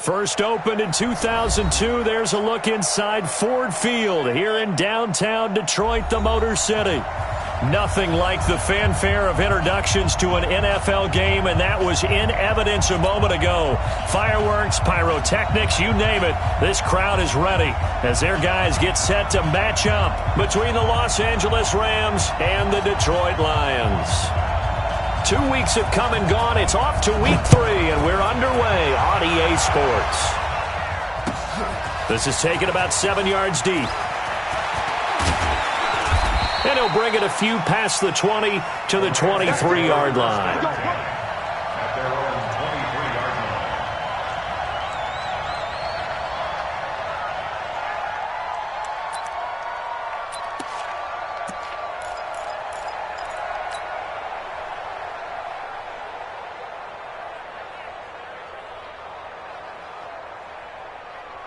First opened in 2002, there's a look inside Ford Field here in downtown Detroit, the Motor City. Nothing like the fanfare of introductions to an NFL game, and that was in evidence a moment ago. Fireworks, pyrotechnics, you name it. This crowd is ready as their guys get set to match up between the Los Angeles Rams and the Detroit Lions. 2 weeks have come and gone. It's off to week 3, and we're underway on EA Sports. This is taken about 7 yards deep. And he'll bring it a few past the 20 to the 23-yard line.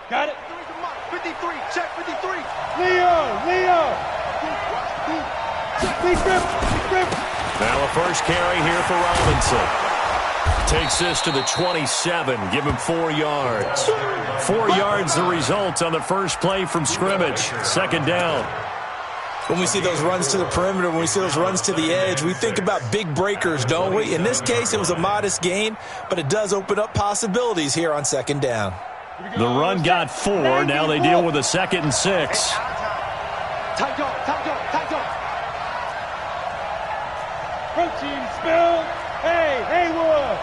Got it. 53, check 53. Leo. Now a first carry here for Robinson. Takes this to the 27. Give him 4 yards. 4 yards the result on the first play from scrimmage. Second down. When we see those runs to the perimeter, when we see those runs to the edge, we think about big breakers, don't we? In this case, it was a modest gain, but it does open up possibilities here on second down. The run got 4. Now they deal with a 2nd and 6. Tight dog. Protein spill. Hey, Haywood.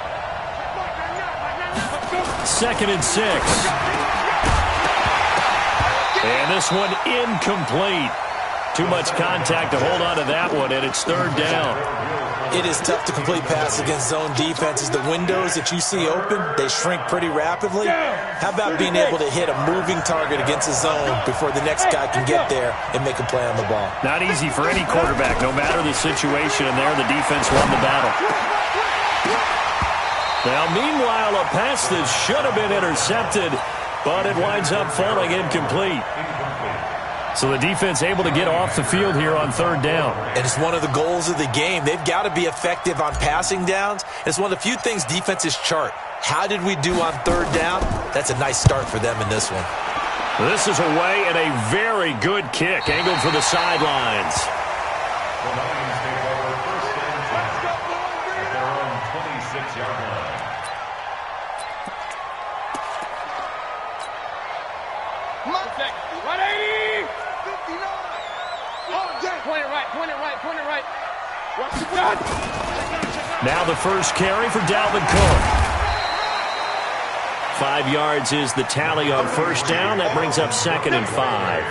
2nd and 6. And this one incomplete. Too much contact to hold on to that one, and it's third down. It is tough to complete passes against zone defenses. The windows that you see open, they shrink pretty rapidly. How about being able to hit a moving target against a zone before the next guy can get there and make a play on the ball? Not easy for any quarterback, no matter the situation, and there the defense won the battle. Now, meanwhile, a pass that should have been intercepted, but it winds up falling incomplete. So the defense able to get off the field here on third down. And it's one of the goals of the game. They've got to be effective on passing downs. It's one of the few things defenses chart. How did we do on third down? That's a nice start for them in this one. This is away and a very good kick angled for the sidelines. Point it right. Now the first carry for Dalvin Cook. 5 yards is the tally on first down. That brings up 2nd and 5.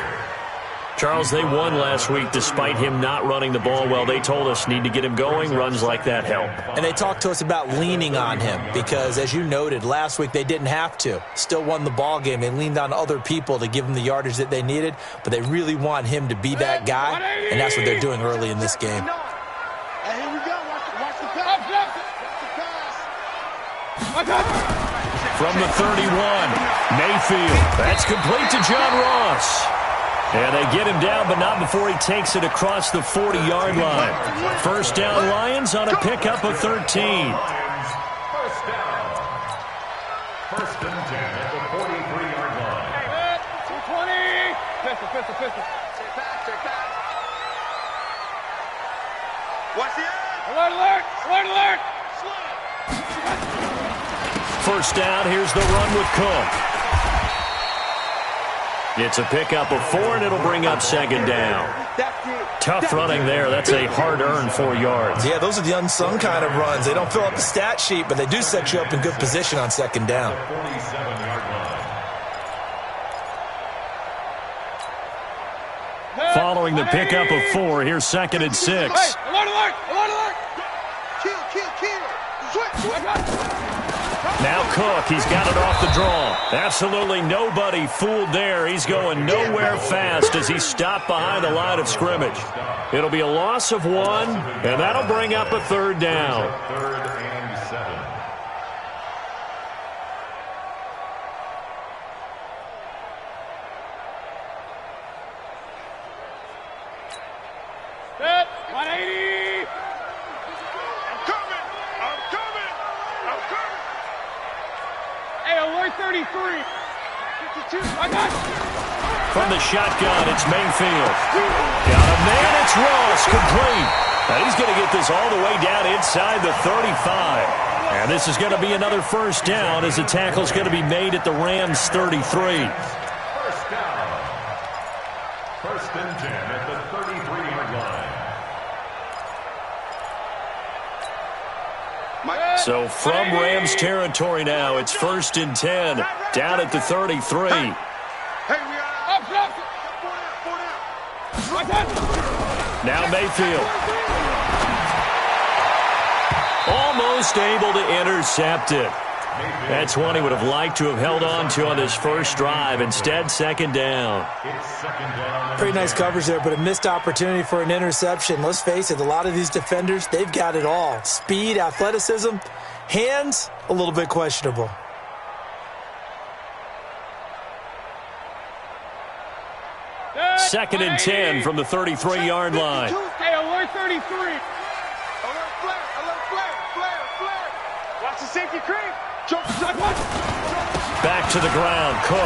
Charles, they won last week despite him not running the ball well. They told us need to get him going. Runs like that help. And they talked to us about leaning on him because, as you noted, last week they didn't have to. Still won the ball game. They leaned on other people to give them the yardage that they needed, but they really want him to be that guy, and that's what they're doing early in this game. Hey, here we go. Watch the pass. From the 31, Mayfield. That's complete to John Ross. And they get him down, but not before he takes it across the 40-yard line. First down, Lions on a pickup of 13. First and 10 at the 43-yard line. 220. Pistol. Check back. Watch the end. Alert. First down, here's the run with Cook. It's a pickup of 4, and it'll bring up second down. Tough running there. That's a hard-earned 4 yards. Yeah, those are the unsung kind of runs. They don't fill up the stat sheet, but they do set you up in good position on second down. 47-yard line. Following the pickup of 4, here's 2nd and 6. Alert. Kill. Now Cook, he's got it off the draw. Absolutely nobody fooled there. He's going nowhere fast as he's stopped behind the line of scrimmage. It'll be a loss of 1, and that'll bring up a third down. 3rd and 7. Set. 180. I'm coming. Hey, alert 30. 33. 52. I got it. From the shotgun, it's Mayfield. Got a man, it's Ross, complete. And he's going to get this all the way down inside the 35. And this is going to be another first down as the tackle's going to be made at the Rams' 33. First down. First and 10 at the 33-yard line. So from Rams territory now, it's first and 10 down at the 33. Now Mayfield. Almost able to intercept it. That's one he would have liked to have held on to on this first drive. Instead, second down. Pretty nice coverage there, but a missed opportunity for an interception. Let's face it, a lot of these defenders, they've got it all. Speed, athleticism, hands, a little bit questionable. Second and 10 from the 33-yard line. Hey, alert 33. Alert flare. Watch the safety creep. Back to the ground, Cook.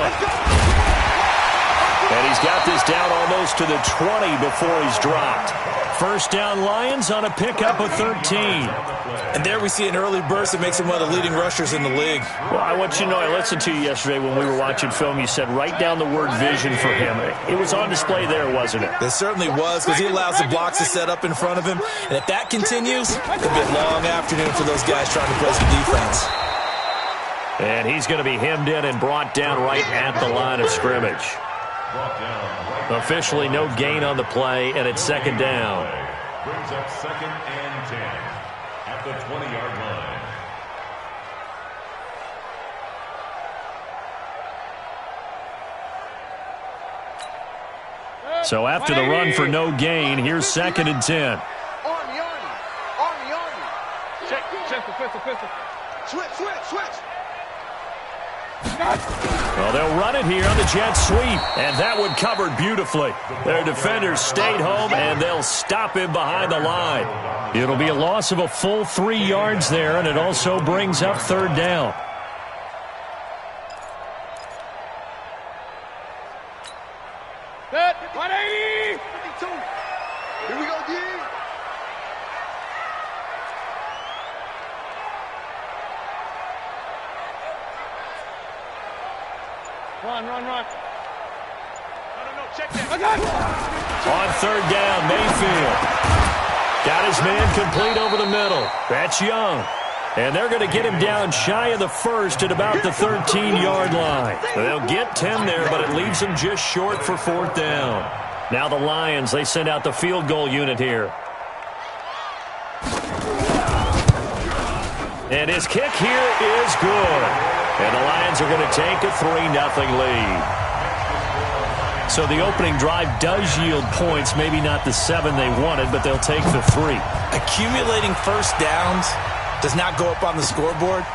And he's got this down almost to the 20 before he's dropped. First down Lions on a pickup of 13. And there we see an early burst that makes him one of the leading rushers in the league. Well, I want you to know, I listened to you yesterday when we were watching film. You said write down the word vision for him. It was on display there, wasn't it? It certainly was, because he allows the blocks to set up in front of him. And if that continues, it could be a long afternoon for those guys trying to play some defense. And he's going to be hemmed in and brought down right at the line of scrimmage. Officially no gain on the play, and it's second down. Brings up second and 10 at the 20-yard line. So after the run for no gain, here's second and 10. Army. Check the pistol. Switch. Well, they'll run it here on the jet sweep, and that one covered beautifully. Their defenders stayed home, and they'll stop him behind the line. It'll be a loss of a full 3 yards there, and it also brings up third down. Set. 180. 52. Here we go, D. Run. No. Check that. On third down, Mayfield. Got his man complete over the middle. That's Young. And they're going to get him down shy of the first at about the 13-yard line. They'll get 10 there, but it leaves them just short for fourth down. Now the Lions, they send out the field goal unit here. And his kick here is good. And the Lions are going to take a 3-0 lead. So the opening drive does yield points, maybe not the 7 they wanted, but they'll take the 3. Accumulating first downs does not go up on the scoreboard,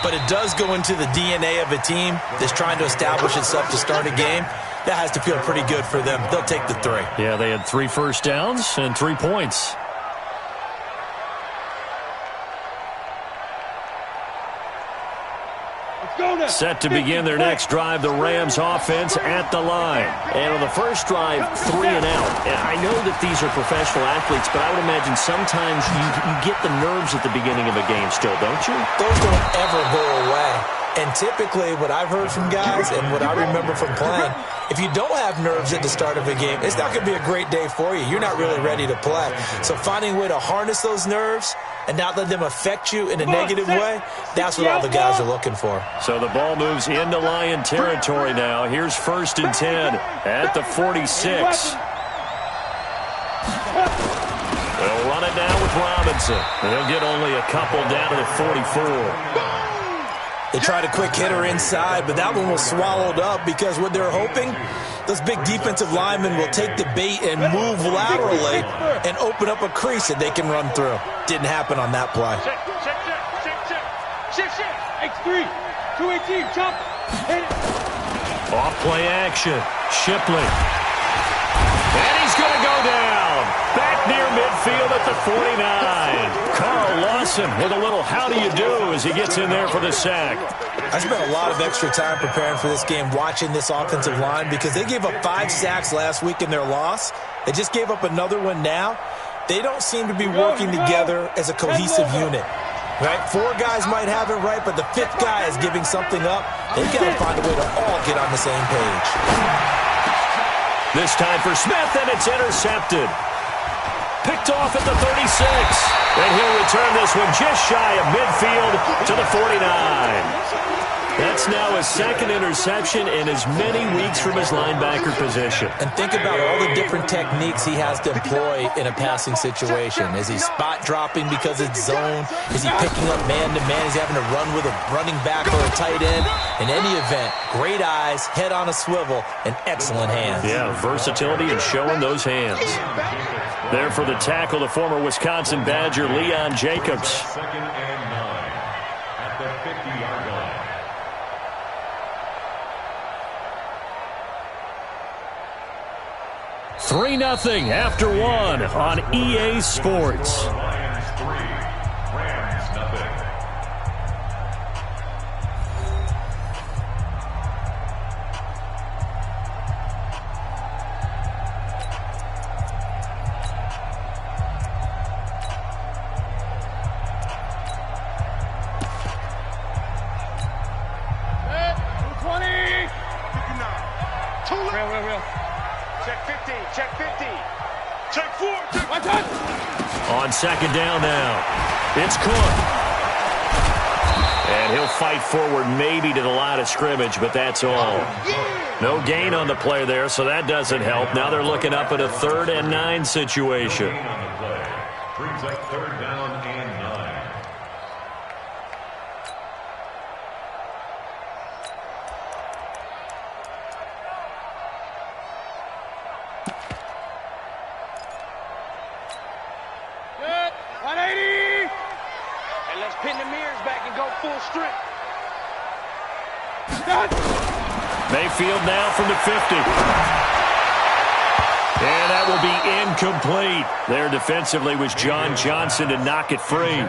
but it does go into the DNA of a team that's trying to establish itself to start a game. That has to feel pretty good for them. They'll take the 3. Yeah, they had 3 first downs and 3 points. Set to begin their next drive, the Rams offense at the line. And on the first drive, 3 and out. And I know that these are professional athletes, but I would imagine sometimes you get the nerves at the beginning of a game still, don't you? Those don't ever go away. And typically what I've heard from guys and what I remember from playing, if you don't have nerves at the start of a game, it's not going to be a great day for you. You're not really ready to play. So finding a way to harness those nerves and not let them affect you in a negative way, that's what all the guys are looking for. So the ball moves into Lion territory now. Here's first and 10 at the 46. They'll run it down with Robinson. They'll get only a couple down to the 44. They tried a quick hitter inside, but that one was swallowed up because what they're hoping, those big defensive linemen will take the bait and move laterally and open up a crease that they can run through. Didn't happen on that play. Shift. X3. 218. Jump. Hit it. Off play action. Shipley. And he's going to go down. Back near midfield at the 49. Carl Lawson with a little how do you do as he gets in there for the sack. I spent a lot of extra time preparing for this game watching this offensive line because they gave up 5 sacks last week in their loss. They just gave up another one now. They don't seem to be working together as a cohesive unit. Right? 4 guys might have it right, but the 5th guy is giving something up. They got to find a way to all get on the same page. This time for Smith, and it's intercepted. Picked off at the 36. And he'll return this one just shy of midfield to the 49. That's now his 2nd interception in as many weeks from his linebacker position. And think about all the different techniques he has to employ in a passing situation. Is he spot dropping because it's zone? Is he picking up man-to-man? Is he having to run with a running back or a tight end? In any event, great eyes, head on a swivel, and excellent hands. Yeah, versatility and showing those hands. There for the tackle, the former Wisconsin Badger, Leon Jacobs. 2nd and 9 at the 50-yard line. 3-0 after 1 on EA Sports. Lions 3, Rams nothing. Check 50. Check 4. Check 1. On 2nd down now, it's Cook. And he'll fight forward maybe to the line of scrimmage, but that's all. No gain on the play there, so that doesn't help. Now they're looking up at a 3rd and 9 situation. Gain on the play. Brings up 3rd down and 9. Pin the mirrors back and go full strength. Mayfield now from the 50. And that will be incomplete. There defensively was John Johnson to knock it free.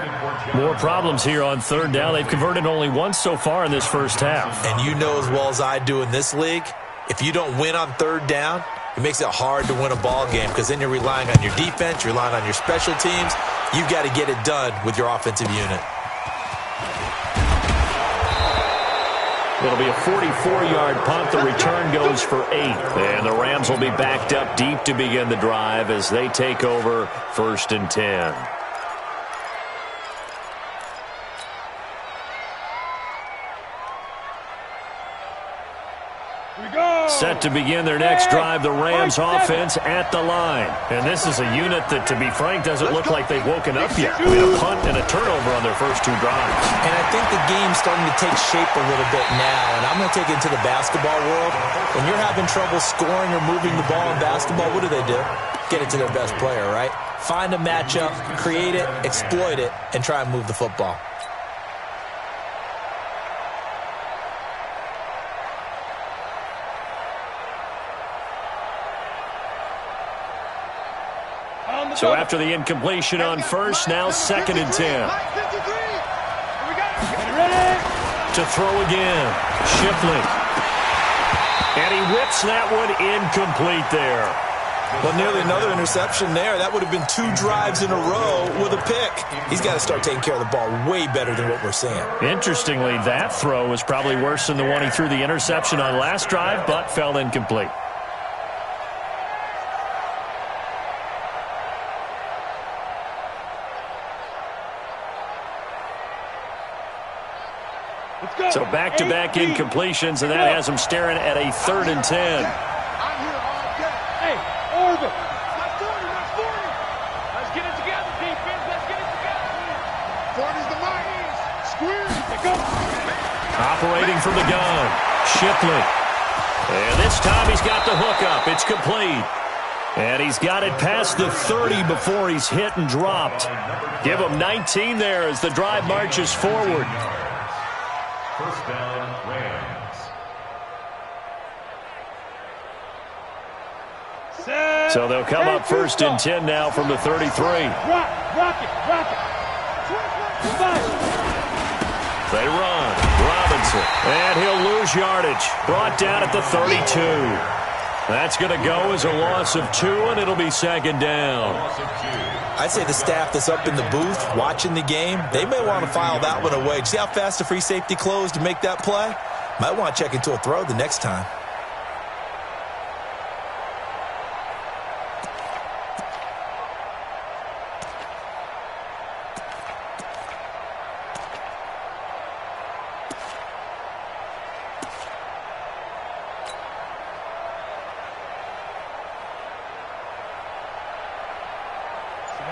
More problems here on 3rd down. They've converted only once so far in this first half. And you know as well as I do in this league, if you don't win on 3rd down, it makes it hard to win a ball game because then you're relying on your defense, you're relying on your special teams. You've got to get it done with your offensive unit. It'll be a 44-yard punt. The return goes for 8. And the Rams will be backed up deep to begin the drive as they take over 1st and 10. Set to begin their next drive, the Rams offense at the line. And this is a unit that, to be frank, doesn't look like they've woken up yet. I mean, a punt and a turnover on their first 2 drives. And I think the game's starting to take shape a little bit now. And I'm going to take it to the basketball world. When you're having trouble scoring or moving the ball in basketball, what do? Get it to their best player, right? Find a matchup, create it, exploit it, and try and move the football. So after the incompletion on 1st, now 2nd and 10. To throw again, Shipley. And he whips that one incomplete there. Well, nearly another interception there. That would have been 2 drives in a row with a pick. He's got to start taking care of the ball way better than what we're seeing. Interestingly, that throw was probably worse than the one he threw the interception on last drive, but fell incomplete. So back-to-back incompletions, and that has them staring at a 3rd and 10. Hey, Orville. That's 40. Let's get it together, defense. Let's get it together. 40's the mark. Squeeze. Go. Operating from the gun, Shipley. And this time he's got the hook up. It's complete. And he's got it past the 30 before he's hit and dropped. Give him 19 there as the drive marches forward. 1st down, Rams. So they'll come up first and 10 now from the 33. Rock it. They run. Robinson. And he'll lose yardage. Brought down at the 32. That's going to go as a loss of 2, and it'll be second down. I'd say the staff that's up in the booth watching the game, they may want to file that one away. See how fast the free safety closed to make that play? Might want to check into a throw the next time.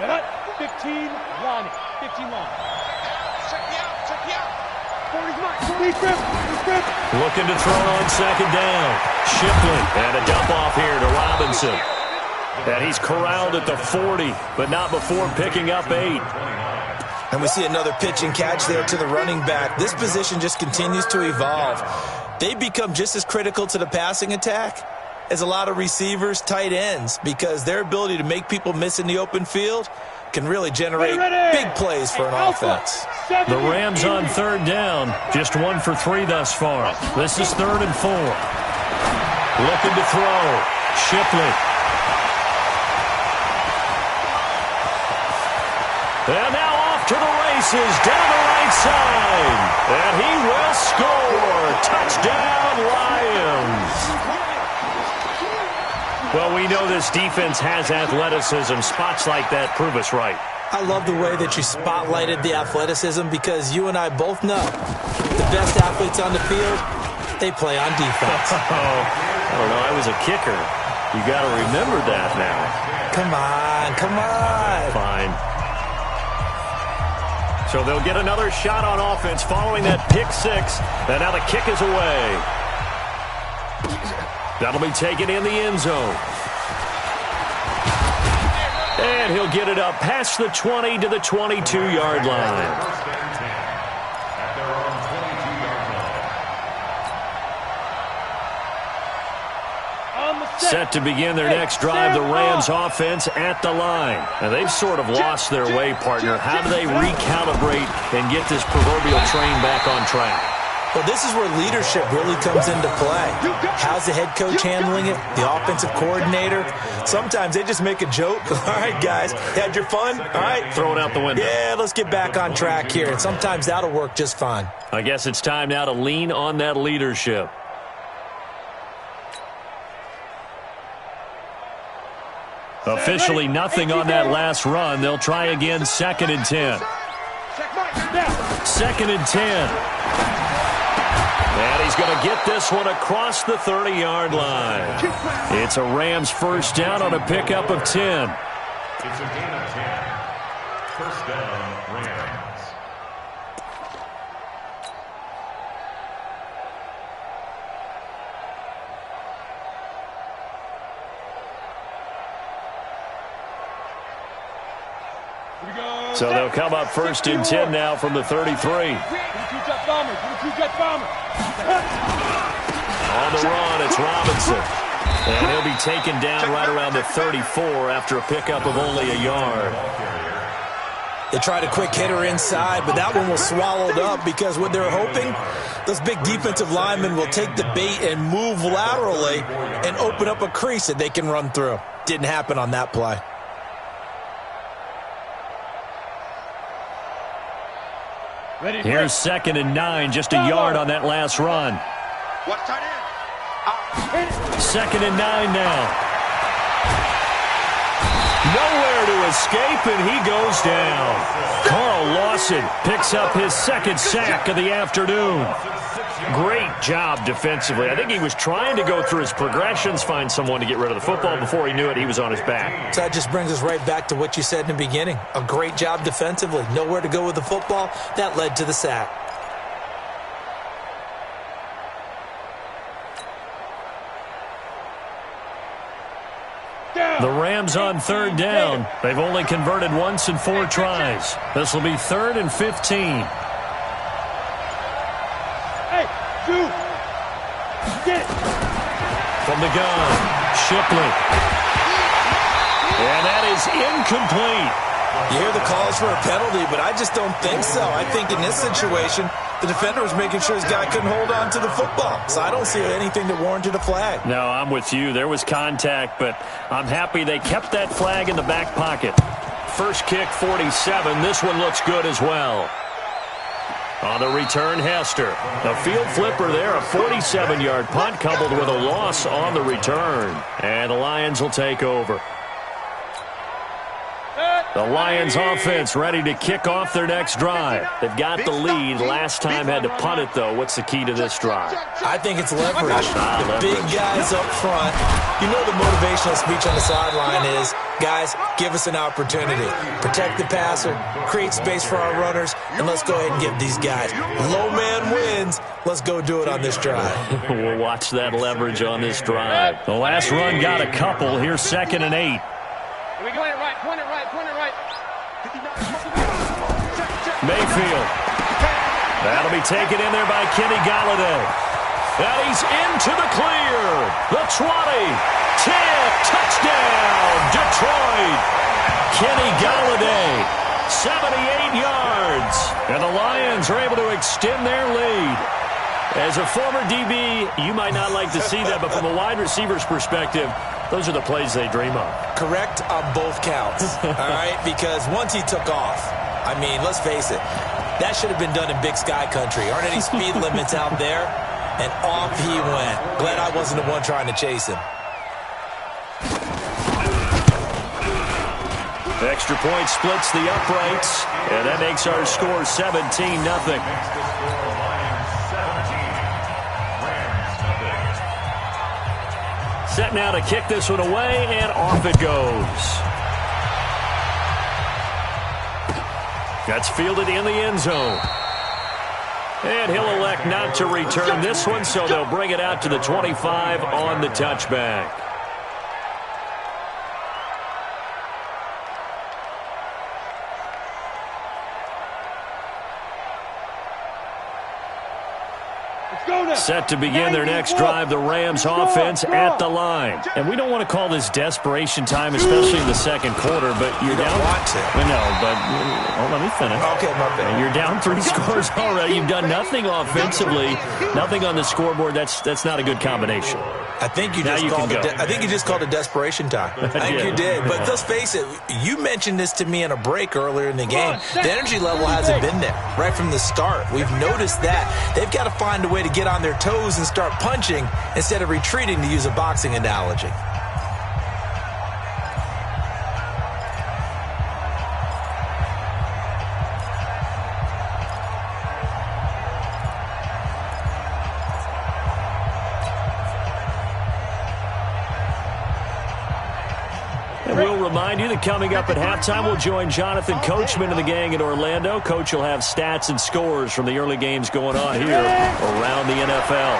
Set. 15 line. 15 line. Check me out. 40's mine. Looking to throw on second down. Shipley. And a dump off here to Robinson. And he's corralled at the 40, but not before picking up 8. And we see another pitch and catch there to the running back. This position just continues to evolve. They become just as critical to the passing attack as a lot of receivers, tight ends, because their ability to make people miss in the open field can really generate big plays for an offense. The Rams on third down, just 1 for 3 thus far. This is 3rd and 4. Looking to throw. Shipley. And now off to the races, down the right side. And he will score. Touchdown, Lions. Well, we know this defense has athleticism. Spots like that prove us right. I love the way that you spotlighted the athleticism because you and I both know the best athletes on the field, they play on defense. I don't know. I was a kicker. You got to remember that now. Come on. Fine. So they'll get another shot on offense following that pick 6. And now the kick is away. That'll be taken in the end zone. And he'll get it up past the 20 to the 22-yard line. Set to begin their next drive, the Rams offense at the line. And they've sort of lost their way, partner. How do they recalibrate and get this proverbial train back on track? Well, this is where leadership really comes into play. How's the head coach handling it? The offensive coordinator? Sometimes they just make a joke. All right, guys, had your fun? All right. Throw it out the window. Yeah, let's get back on track here. And sometimes that'll work just fine. I guess it's time now to lean on that leadership. Officially nothing on that last run. They'll try again, 2nd and 10. 2nd and 10. And he's going to get this one across the 30-yard line. It's a Rams first down on a pickup of 10. It's a gain of 10. First down, Rams. So they'll come up first and 10 now from the 33. On the run, it's Robinson. And he'll be taken down right around the 34 after a pickup of only a yard. They tried a quick hitter inside, but that one was swallowed up because what they're hoping, those big defensive linemen will take the bait and move laterally and open up a crease that they can run through. Didn't happen on that play. Here's 2nd and 9, just a yard on that last run. 2nd and 9 now. Nowhere to escape, and he goes down. Carl Lawson picks up his 2nd sack of the afternoon. Great job defensively. I think he was trying to go through his progressions, find someone to get rid of the football. Before he knew it, he was on his back. So that just brings us right back to what you said in the beginning. A great job defensively. Nowhere to go with the football. That led to the sack. The Rams on 3rd down. They've only converted once in 4 tries. This will be 3rd and 15. Get it. From the gun, Shipley. is incomplete. You hear the calls for a penalty, but I just don't think so. I think in this situation, the defender was making sure his guy couldn't hold on to the football. So I don't see anything that warranted a flag. No, I'm with you. There was contact, but I'm happy they kept that flag in the back pocket. First kick, 47. This one looks good as well. On the return, Hester. A field flipper there, a 47-yard punt coupled with a loss on the return. And the Lions will take over. The Lions offense ready to kick off their next drive. They've got the lead. Last time had to punt it, though. What's the key to this drive? I think it's leverage. The big guys up front. You know the motivational speech on the sideline is, guys, give us an opportunity. Protect the passer, create space for our runners, and let's go ahead and get these guys. Low man wins. Let's go do it on this drive. We'll watch that leverage on this drive. The last run got a couple. Here's 2nd and 8. Point it right. Mayfield. That'll be taken in there by Kenny Galladay. And he's into the clear. The 20. 10. Touchdown, Detroit. Kenny Galladay, 78 yards. And the Lions are able to extend their lead. As a former DB, you might not like to see that, but from a wide receiver's perspective, those are the plays they dream of. Correct on both counts, all right? Because once he took off, I mean, let's face it, that should have been done in Big Sky country. Aren't any speed limits out there? And off he went. Glad I wasn't the one trying to chase him. Extra point splits the uprights, and that makes our score 17-0. Set now to kick this one away, and off it goes. That's fielded in the end zone. And he'll elect not to return this one, so they'll bring it out to the 25 on the touchback. Set to begin their next drive, the Rams offense at the line. And we don't want to call this desperation time, especially in the second quarter, but you're down. Want to. No, but let me finish. Okay, my bad. You're down 3 scores already. You've done nothing offensively, nothing on the scoreboard. That's not a good combination. I think you just called it desperation time. I think you did. But let's face it, you mentioned this to me in a break earlier in the game. The energy level hasn't been there right from the start. We've noticed that. They've got to find a way to get on their toes and start punching instead of retreating, to use a boxing analogy. We'll remind you that coming up at halftime, we'll join Jonathan Coachman and the gang in Orlando. Coach will have stats and scores from the early games going on here around the NFL.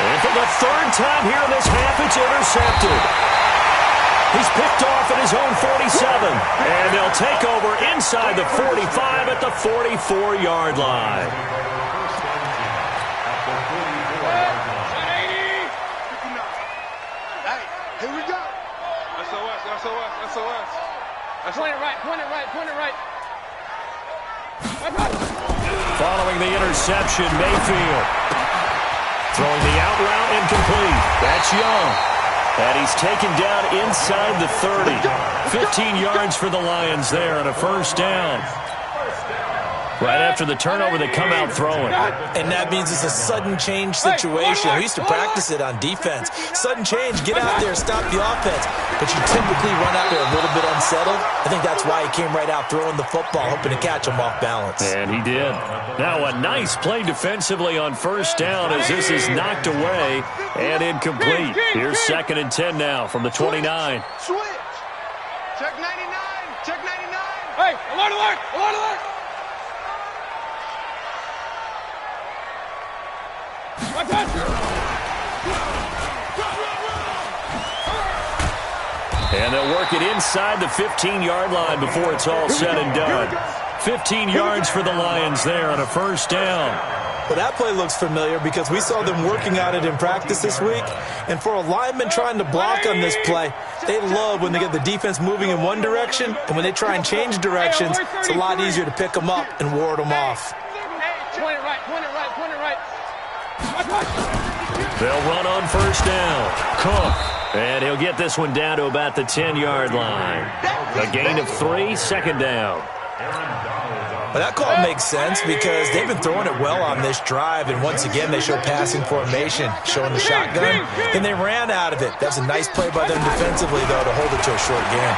And for the third time here in this half, it's intercepted. He's picked off at his own 47. And they'll take over inside the 45 at the 44-yard line. Point it right. Following the interception, Mayfield throwing the out route incomplete. That's Young. And he's taken down inside the 30. 15 yards for the Lions there on a first down. Right after the turnover, they come out throwing. And that means it's a sudden change situation. We used to practice it on defense. Sudden change, get out there, stop the offense. But you typically run out there a little bit unsettled. I think that's why he came right out throwing the football, hoping to catch him off balance. And he did. Now a nice play defensively on first down as this is knocked away and incomplete. Here's 2nd and 10 now from the 29. Switch. Check 99. Hey, alert. And they'll work it inside the 15-yard line before it's all said and done. 15 yards for the Lions there on a first down. Well, that play looks familiar because we saw them working on it in practice this week. And for a lineman trying to block on this play, They love when they get the defense moving in one direction, and when they try and change directions, it's a lot easier to pick them up and ward them off. Point it right, point it right, point it right. They'll run on first down. Cook. And he'll get this one down to about the 10-yard line. A gain of 3, second down. Well, that call makes sense because they've been throwing it well on this drive, and once again they show passing formation, showing the shotgun. Then they ran out of it. That's a nice play by them defensively, though, to hold it to a short game.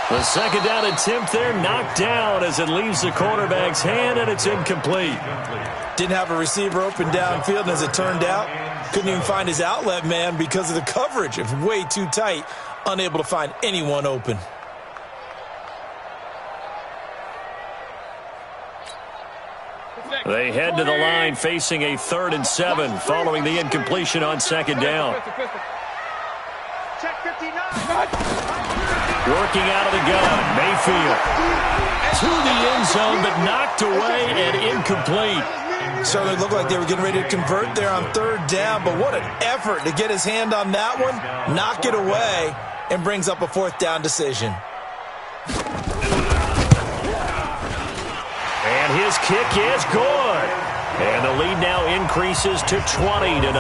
The second down attempt there knocked down as it leaves the quarterback's hand, and it's incomplete. Didn't have a receiver open downfield, and as it turned out, couldn't even find his outlet man because of the coverage. It was way too tight, unable to find anyone open. They head to the line facing a 3rd and 7 following the incompletion on second down. Check 59. Working out of the gun, Mayfield. To the end zone, but knocked away and incomplete. Certainly looked like they were getting ready to convert there on 3rd down, but what an effort to get his hand on that one, knock it away, and brings up a 4th down decision. And his kick is good. And the lead now increases to 20-0.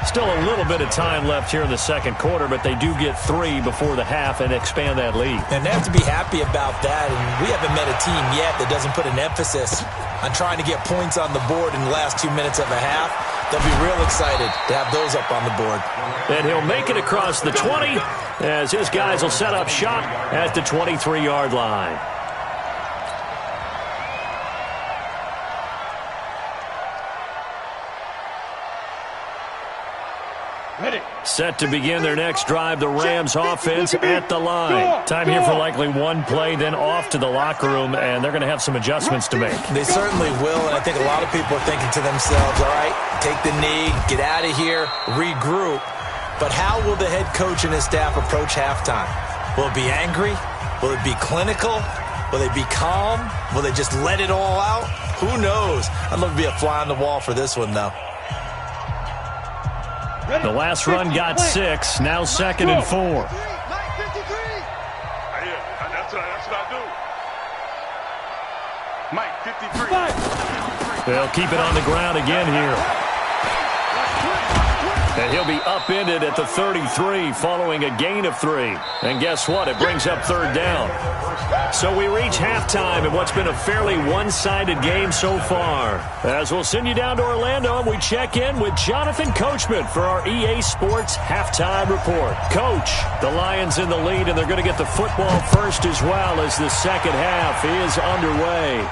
Still a little bit of time left here in the second quarter, but they do get 3 before the half and expand that lead. And they have to be happy about that. And we haven't met a team yet that doesn't put an emphasis on trying to get points on the board in the last 2 minutes of a half. They'll be real excited to have those up on the board. And he'll make it across the 20 as his guys will set up shop at the 23-yard line. Set to begin their next drive, the Rams offense at the line. Time here for likely one play, then off to the locker room, and they're going to have some adjustments to make. They certainly will, and I think a lot of people are thinking to themselves, all right, take the knee, get out of here, regroup. But how will the head coach and his staff approach halftime? Will it be angry? Will it be clinical? Will they be calm? Will they just let it all out? Who knows? I'd love to be a fly on the wall for this one, though. The last run got 6, now 2nd and 4. Mike 53. That's what I do. Mike 53. They'll keep it on the ground again here. And he'll be upended at the 33 following a gain of 3. And guess what? It brings up 3rd down. So we reach halftime in what's been a fairly one-sided game so far. As we'll send you down to Orlando, and we check in with Jonathan Coachman for our EA Sports Halftime Report. Coach, the Lions in the lead, and they're going to get the football first as well as the second half is underway.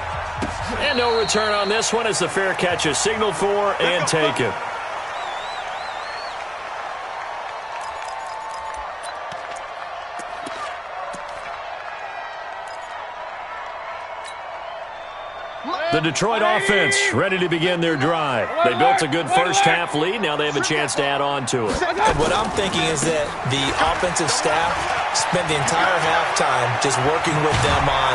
And no return on this one as the fair catch is signaled for and taken. The Detroit offense ready to begin their drive. They built a good first-half lead. Now they have a chance to add on to it. And what I'm thinking is that the offensive staff spent the entire halftime just working with them on,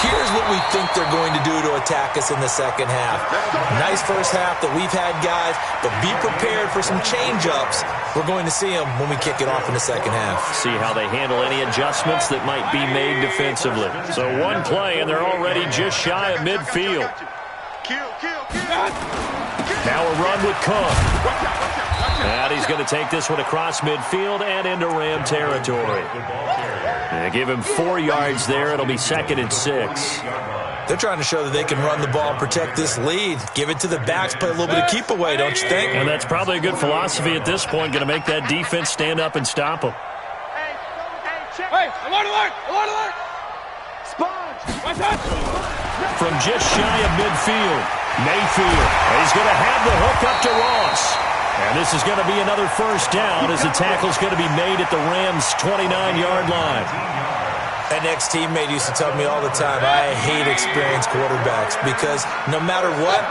here's what we think they're going to do to attack us in the second half. Nice first half that we've had, guys, but be prepared for some change-ups. We're going to see them when we kick it off in the second half. See how they handle any adjustments that might be made defensively. So one play, and they're already just shy of midfield. Now a run with Cook. And he's going to take this one across midfield and into Ram territory. And give him 4 yards there. It'll be 2nd and 6. They're trying to show that they can run the ball and protect this lead. Give it to the backs, play a little bit of keep away, don't you think? And that's probably a good philosophy at this point, going to make that defense stand up and stop them. Hey, alert, alert, alert, alert. Sponge. What's that? From just shy of midfield, Mayfield. He's going to have the hook up to Ross. And this is going to be another first down as the tackle's going to be made at the Rams' 29-yard line. An ex-teammate used to tell me all the time, I hate experienced quarterbacks because no matter what,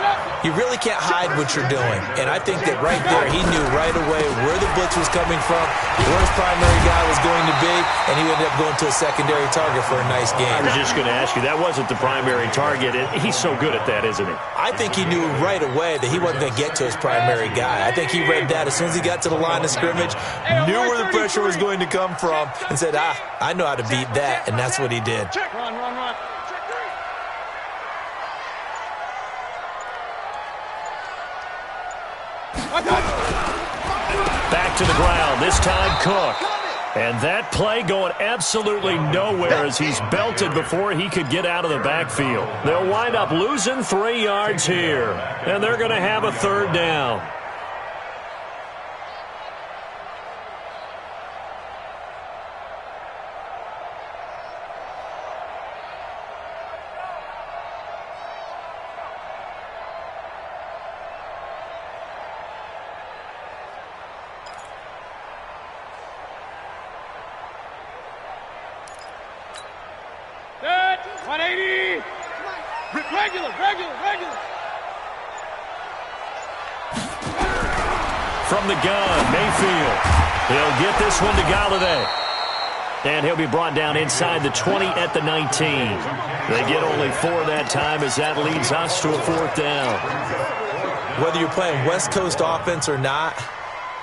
you really can't hide what you're doing. And I think that right there, he knew right away where the blitz blitz was coming from, where his primary guy was going to be, and he ended up going to a secondary target for a nice game. I was just going to ask you, that wasn't the primary target. He's so good at that, isn't he? I think he knew right away that he wasn't going to get to his primary guy. I think he read that as soon as he got to the line of scrimmage, knew where the pressure was going to come from, and said, I know how to beat that, and that's what he did. Run, run, run. Back to the ground, this time Cook. And that play going absolutely nowhere as he's belted before he could get out of the backfield. They'll wind up losing 3 yards here, and they're going to have a third down. From the gun, Mayfield. He'll get this one to Galladay. And he'll be brought down inside the 20 at the 19. They get only 4 that time as that leads us to a 4th down. Whether you're playing West Coast offense or not,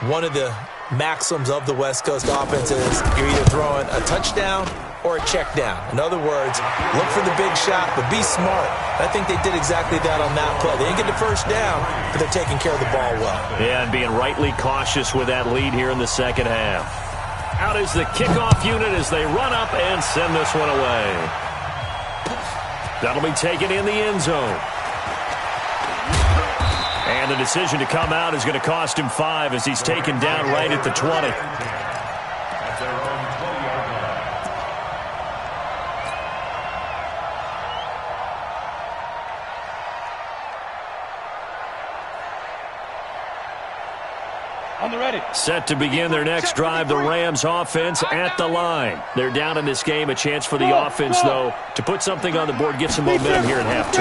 one of the maxims of the West Coast offense is you're either throwing a touchdown or a check down. In other words, look for the big shot, but be smart. I think they did exactly that on that play. They didn't get the first down, but they're taking care of the ball well. Yeah, and being rightly cautious with that lead here in the second half. Out is the kickoff unit as they run up and send this one away. That'll be taken in the end zone. And the decision to come out is going to cost him 5 as he's taken down right at the 20. On the ready. Set to begin their next drive, the Rams offense at the line. They're down in this game. A chance for the offense, though, to put something on the board, get some momentum here in half 2.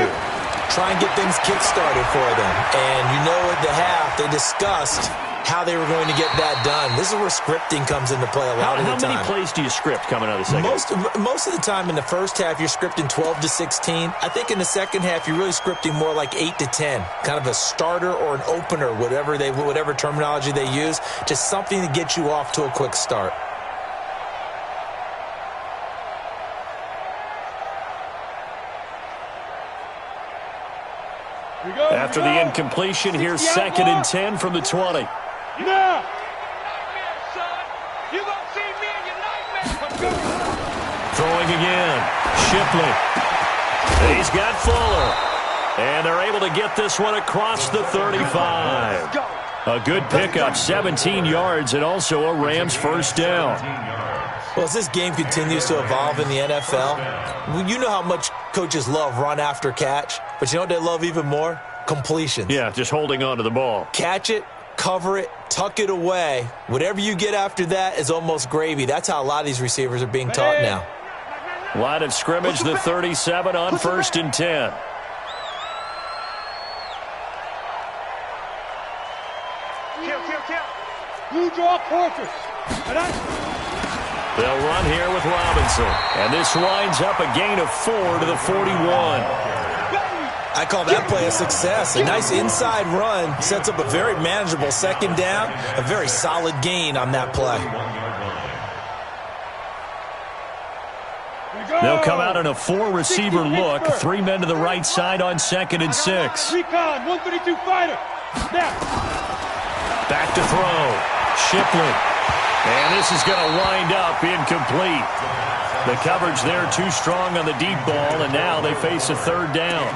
Try and get things kick-started for them. And you know at the half, they discussed how they were going to get that done. This is where scripting comes into play a lot of the time. How many plays do you script coming out of the second half? Most of the time in the first half, you're scripting 12 to 16. I think in the second half, you're really scripting more like 8 to 10. Kind of a starter or an opener, whatever terminology they use. Just something to get you off to a quick start. After the incompletion, here's 2nd and 10 from the 20. Now, you gonna see me in your nightmare. Throwing again, Shipley. He's got Fuller. And they're able to get this one across the 35. A good pickup, 17 yards, and also a Rams first down. Well, as this game continues to evolve in the NFL, you know how much coaches love run after catch, but you know what they love even more? Completions. Yeah, just holding on to the ball. Catch it, cover it, tuck it away. Whatever you get after that is almost gravy. That's how a lot of these receivers are being taught now. Line of scrimmage, the 37 on 1st and 10. Blue draw fortress. They'll run here with Robinson. And this winds up a gain of 4 to the 41. I call that play a success. A nice inside run sets up a very manageable 2nd down. A very solid gain on that play. They'll come out in a 4-receiver look. 3 men to the right side on 2nd and 6. Recon, 132 fighter. Snap. Back to throw. Shipley. And this is going to wind up incomplete. The coverage there too strong on the deep ball, and now they face a 3rd down.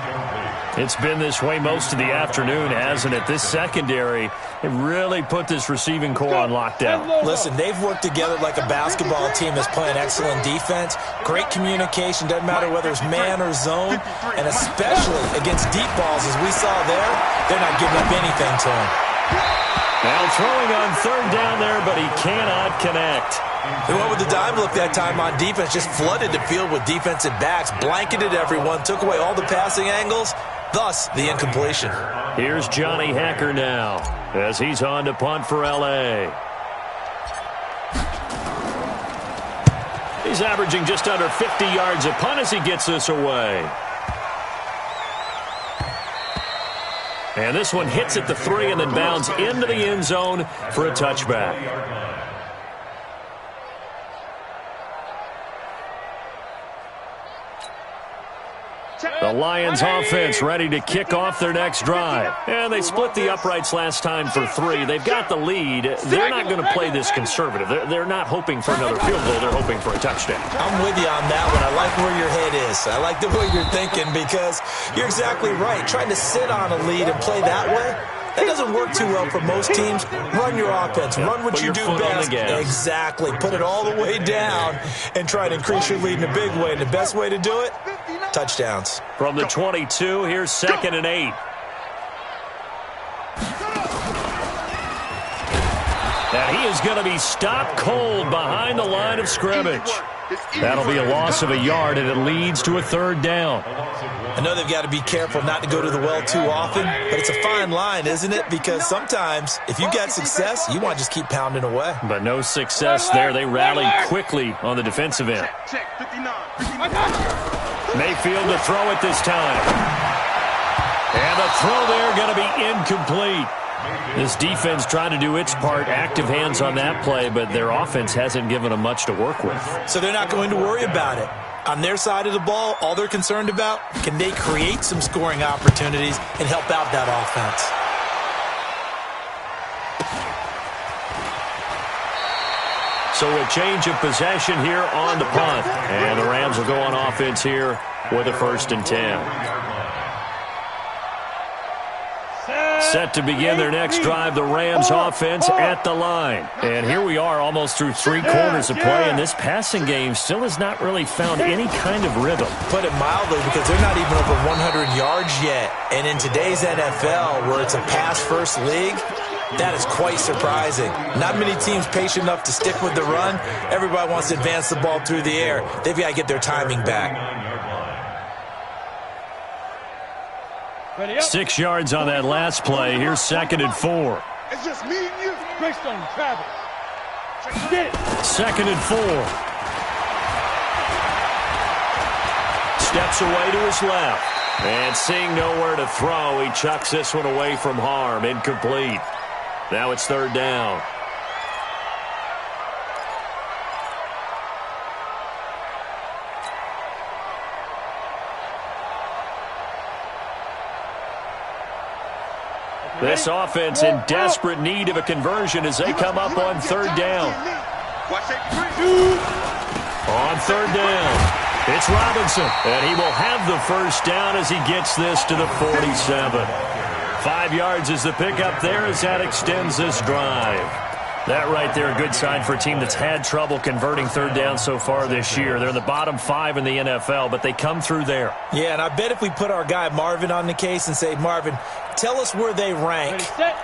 It's been this way most of the afternoon, hasn't it? This secondary, it really put this receiving core on lockdown. Listen, they've worked together like a basketball team that's playing excellent defense. Great communication, doesn't matter whether it's man or zone, and especially against deep balls, as we saw there, they're not giving up anything to him. Now throwing on 3rd down there, but he cannot connect. They went with the dime look that time on defense, just flooded the field with defensive backs, blanketed everyone, took away all the passing angles, thus the incompletion. Here's Johnny Hacker now as he's on to punt for L.A. He's averaging just under 50 yards a punt as he gets this away. And this one hits at the 3 and then bounds into the end zone for a touchback. The Lions offense ready to kick off their next drive. And they split the uprights last time for 3. They've got the lead. They're not going to play this conservative. They're not hoping for another field goal. They're hoping for a touchdown. I'm with you on that one. I like where your head is. I like the way you're thinking because you're exactly right. Trying to sit on a lead and play that way, that doesn't work too well for most teams. Run your offense. Run what you do best. Exactly. Put it all the way down and try to increase your lead in a big way. And the best way to do it, touchdowns. From the 22, here's 2nd and 8. And he is going to be stopped cold behind the line of scrimmage. That'll be a loss of a yard, and it leads to a 3rd down. I know they've got to be careful not to go to the well too often, but it's a fine line, isn't it? Because sometimes, if you got success, you want to just keep pounding away. But no success there. They rallied quickly on the defensive end. Mayfield to throw it this time. And the throw there going to be incomplete. This defense trying to do its part, active hands on that play, but their offense hasn't given them much to work with. So they're not going to worry about it. On their side of the ball, all they're concerned about, can they create some scoring opportunities and help out that offense? So a change of possession here on the punt. And the Rams will go on offense here with a 1st and 10. Set to begin their next drive, the Rams offense at the line. And here we are almost through 3 quarters of play, and this passing game still has not really found any kind of rhythm. Put it mildly, because they're not even over 100 yards yet. And in today's NFL, where it's a pass-first league, that is quite surprising. Not many teams patient enough to stick with the run. Everybody wants to advance the ball through the air. They've got to get their timing back. 6 yards on that last play. Here's 2nd and 4. It's just me and you. Greystone, travel. 2nd and 4. Steps away to his left. And seeing nowhere to throw, he chucks this one away from harm. Incomplete. Now it's 3rd down. This offense in desperate need of a conversion as they come up on 3rd down. On 3rd down, it's Robinson, and he will have the 1st down as he gets this to the 47. 5 yards is the pickup there as that extends this drive. That right there, a good sign for a team that's had trouble converting 3rd down so far this year. They're in the bottom 5 in the NFL, but they come through there. Yeah, and I bet if we put our guy Marvin on the case and say, Marvin, tell us where they rank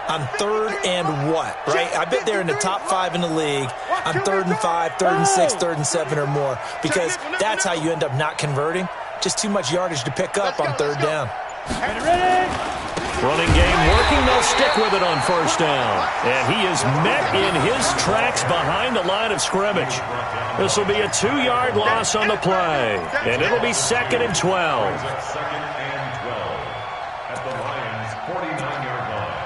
on 3rd and what, right? I bet they're in the top 5 in the league on 3rd and 5, 3rd and 6, 3rd and 7 or more, because that's how you end up not converting. Just too much yardage to pick up on 3rd down. Running game working. They'll stick with it on 1st down. And he is met in his tracks behind the line of scrimmage. This will be a 2-yard loss on the play. And it'll be 2nd and 12. 2nd and 12 at the Lions' 49-yard line.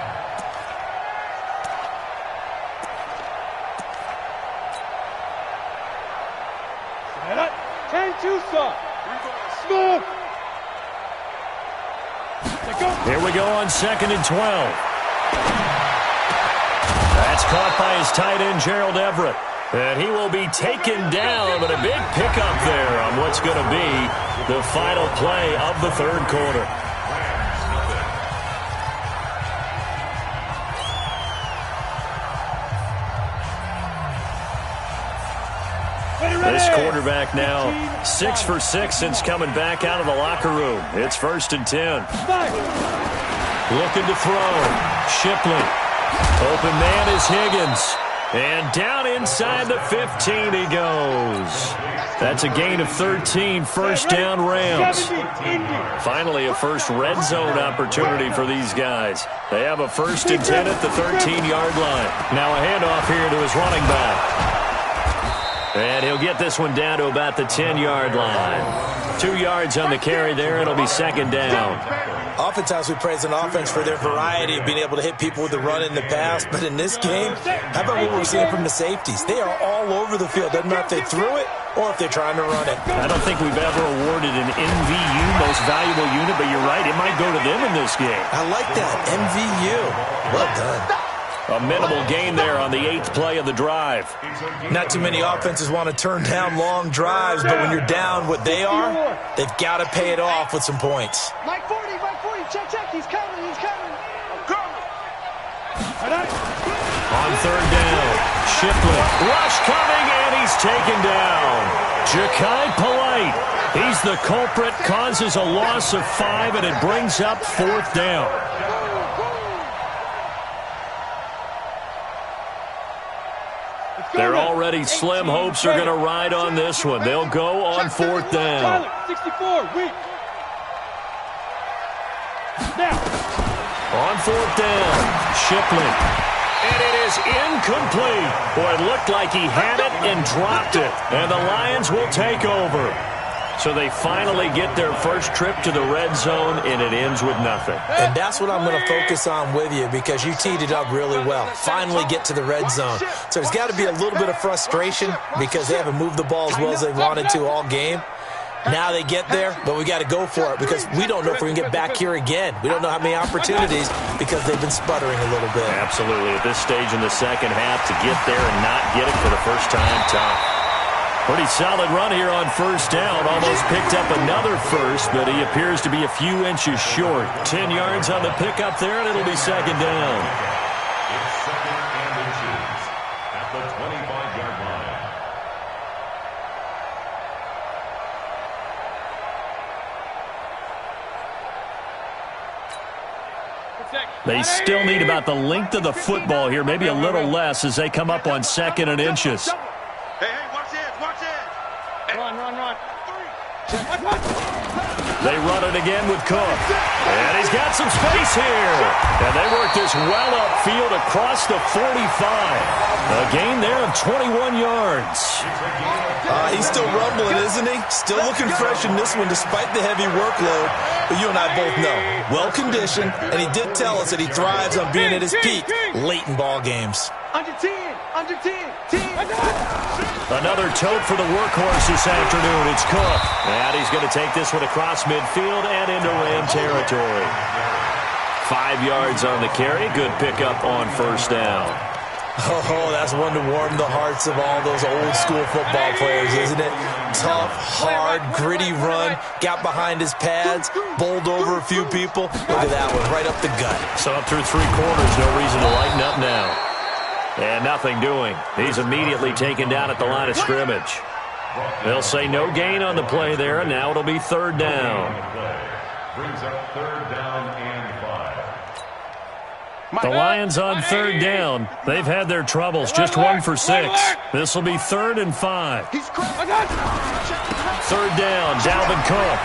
Turn Tucson. Smooth. Here we go on 2nd and 12. That's caught by his tight end, Gerald Everett. And he will be taken down, but a big pickup there on what's going to be the final play of the 3rd quarter. This quarterback now 6 for 6 since coming back out of the locker room. It's 1st and 10. Looking to throw. Shipley. Open man is Higgins. And down inside the 15 he goes. That's a gain of 13, 1st down Rams. Finally a first red zone opportunity for these guys. They have a 1st and 10 at the 13-yard line. Now a handoff here to his running back. And he'll get this one down to about the 10-yard line. 2 yards on the carry there. It'll be second down. Oftentimes we praise an offense for their variety of being able to hit people with the run in the pass. But in this game, how about what we're seeing from the safeties? They are all over the field. Doesn't matter if they threw it or if they're trying to run it. I don't think we've ever awarded an MVU, most valuable unit, but you're right. It might go to them in this game. I like that. MVU. Well done. A minimal gain there on the 8th play of the drive. Not too many offenses want to turn down long drives, but when you're down what they are, they've got to pay it off with some points. Mike 40, check, he's coming. I'm coming. On third down, Shipley, rush coming, and he's taken down. Ja'Kai Polite, he's the culprit, causes a loss of 5, and it brings up 4th down. Their already slim hopes are going to ride on this one. They'll go on 4th down. 64, weak. Now. On 4th down, Shipley. And it is incomplete. Boy, it looked like he had it and dropped it. And the Lions will take over. So they finally get their first trip to the red zone, and it ends with nothing. And that's what I'm going to focus on with you because you teed it up really well. Finally get to the red zone. So there's got to be a little bit of frustration because they haven't moved the ball as well as they wanted to all game. Now they get there, but we got to go for it because we don't know if we're going to get back here again. We don't know how many opportunities because they've been sputtering a little bit. Absolutely. At this stage in the second half, to get there and not get it for the first time, tough. Pretty solid run here on first down. Almost picked up another first, but he appears to be a few inches short. 10 yards on the pickup there, and it'll be second down. It's second and inches at the 25-yard line. They still need about the length of the football here, maybe a little less as they come up on 2nd and inches. Hey, watch it. Run. They run it again with Cook. And he's got some space here. And they work this well upfield across the 45. A gain there of 21 yards. He's still rumbling, isn't he? Still looking fresh in this one despite the heavy workload. But you and I both know, well-conditioned, and he did tell us that he thrives on being at his peak late in ball games. Under 10. Another tote for the workhorse this afternoon. It's Cook. And he's going to take this one across midfield and into Ram territory. 5 yards on the carry. Good pickup on first down. Oh, that's one to warm the hearts of all those old-school football players, isn't it? Tough, hard, gritty run. Got behind his pads, bowled over a few people. Look at that one, right up the gut. So up through 3 quarters, no reason to lighten up now. And nothing doing. He's immediately taken down at the line of scrimmage. They'll say no gain on the play there, and now it'll be 3rd down. Brings up 3rd down and 5. The Lions on 3rd down. They've had their troubles. Just 1 for 6. This will be 3rd and 5. 3rd down, Dalvin Cook.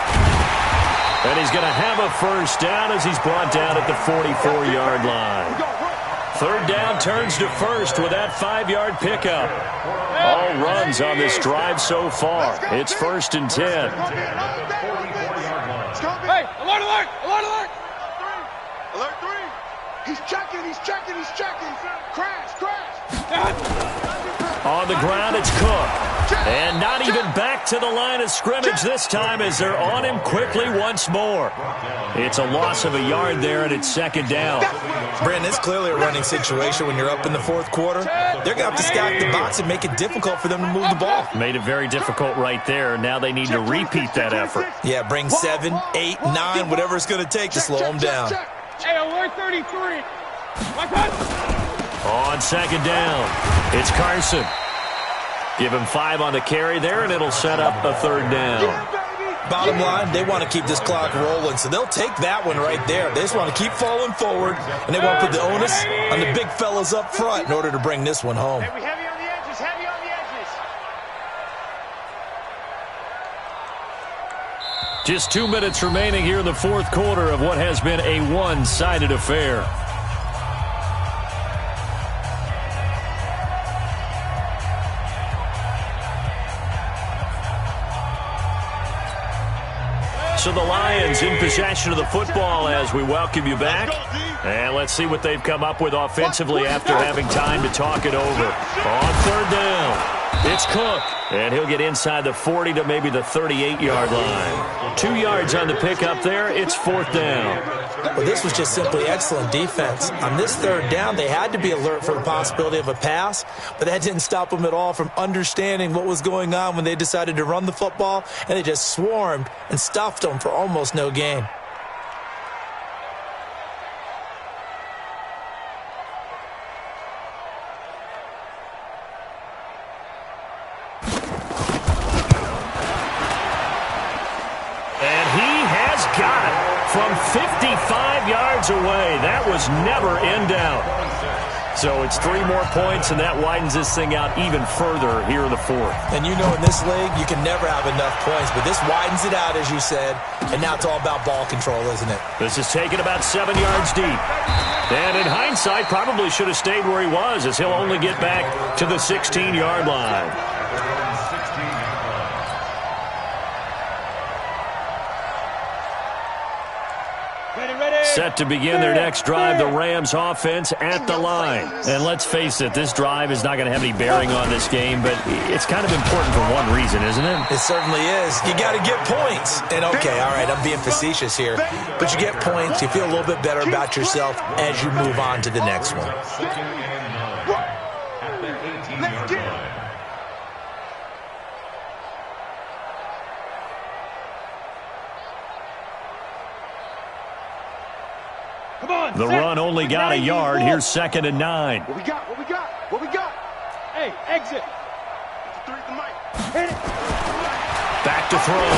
And he's going to have a first down as he's brought down at the 44-yard line. 3rd down turns to first with that 5-yard pickup. All runs on this drive so far. It's 1st and 10. Hey, alert! Alert 3. He's checking. Crash. On the ground, it's Cook. And not even back to the line of scrimmage this time as they're on him quickly once more. It's a loss of a yard there, and it's 2nd down. Brandon, it's clearly a running situation when you're up in the 4th quarter. They're going to have to stack the box and make it difficult for them to move the ball. Made it very difficult right there. Now they need to repeat that effort. Yeah, bring 7, 8, 9, whatever it's going to take to slow them down. Hey, alert 33. On 2nd down, it's Carson. Give him 5 on the carry there, and it'll set up a 3rd down. Bottom line, they want to keep this clock rolling, so they'll take that one right there. They just want to keep falling forward, and they want to put the onus on the big fellas up front in order to bring this one home. Heavy on the edges. Just 2 minutes remaining here in the 4th quarter of what has been a one-sided affair. So the Lions in possession of the football as we welcome you back. And let's see what they've come up with offensively after having time to talk it over. On third down, it's Cook. And he'll get inside the 40 to maybe the 38-yard line. 2 yards on the pickup there. It's fourth down. Well, this was just simply excellent defense. On this third down, they had to be alert for the possibility of a pass, but that didn't stop them at all from understanding what was going on when they decided to run the football, and they just swarmed and stuffed them for almost no gain. From 55 yards away. That was never in doubt. So it's 3 more points, and that widens this thing out even further here in the fourth. And you know in this league, you can never have enough points, but this widens it out, as you said, and now it's all about ball control, isn't it? This is taken about 7 yards deep. And in hindsight, probably should have stayed where he was, as he'll only get back to the 16-yard line. Set to begin their next drive, the Rams offense at the line. And let's face it, this drive is not going to have any bearing on this game, but it's kind of important for one reason, isn't it? It certainly is. You got to get points. And okay, all right, I'm being facetious here, but you get points, you feel a little bit better about yourself as you move on to the next one. The run only got a yard. Here's 2nd and 9. What we got? What we got? What we got? Hey, exit. Hit it. Back to throw.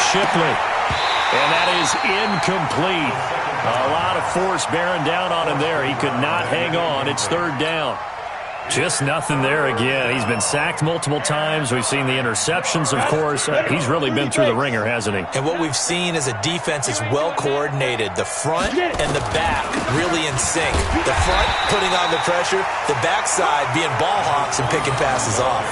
Shipley. And that is incomplete. A lot of force bearing down on him there. He could not hang on. It's 3rd down. Just nothing there again. He's been sacked multiple times. We've seen the interceptions, of course. He's really been through the ringer, hasn't he? And what we've seen is a defense is well coordinated. The front and the back really in sync. The front putting on the pressure, the backside being ball hawks and picking passes off.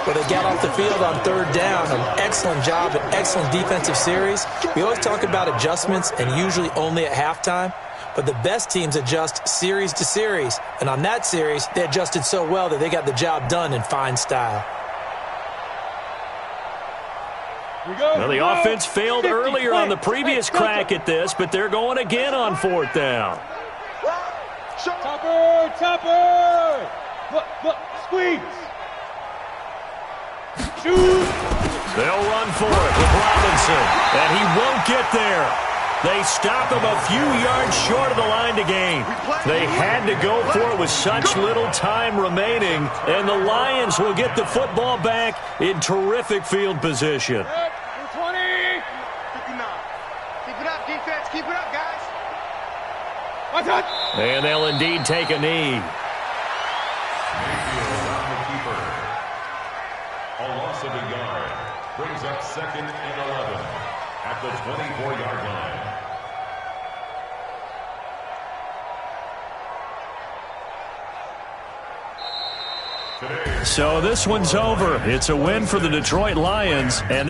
But they got off the field on 3rd down. An excellent job, an excellent defensive series. We always talk about adjustments and usually only at halftime. But the best teams adjust series to series. And on that series, they adjusted so well that they got the job done in fine style. Well, the offense failed earlier on the previous crack at this, but they're going again on 4th down. Topper! Look, squeeze! Shoot! They'll run for it with Robinson, and he won't get there. They stop him a few yards short of the line to gain. They had to go for it with such little time remaining, and the Lions will get the football back in terrific field position. 20. Keep it up, defense. Keep it up, guys. And they'll indeed take a knee. A loss of a yard brings up 2nd and 11 at the 24-yard line. So this one's over. It's a win for the Detroit Lions. And